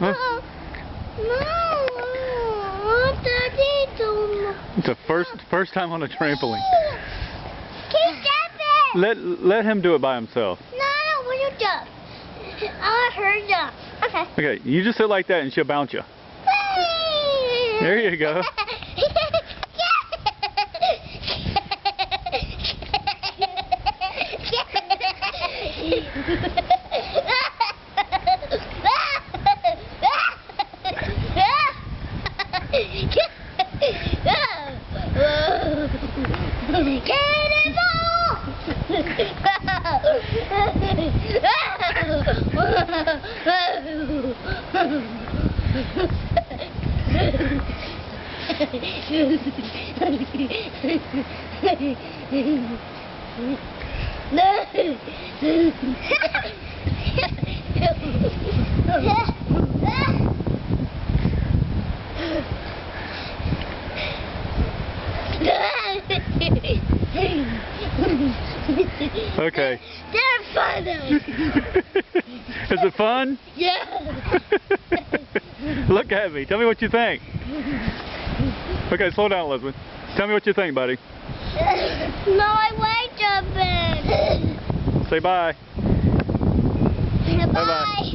Huh? No, Daddy, don't. It's the first time on a trampoline. Keep jumping. Let him do it by himself. No, will you jump? I heard jump. Okay. Okay, you just sit like that and she'll bounce you. There you go. Okay. They're fun though. Is it fun? Yeah. Look at me. Tell me what you think. Okay, slow down, Elizabeth. Tell me what you think, buddy. No, I like jumping. Say bye. Bye.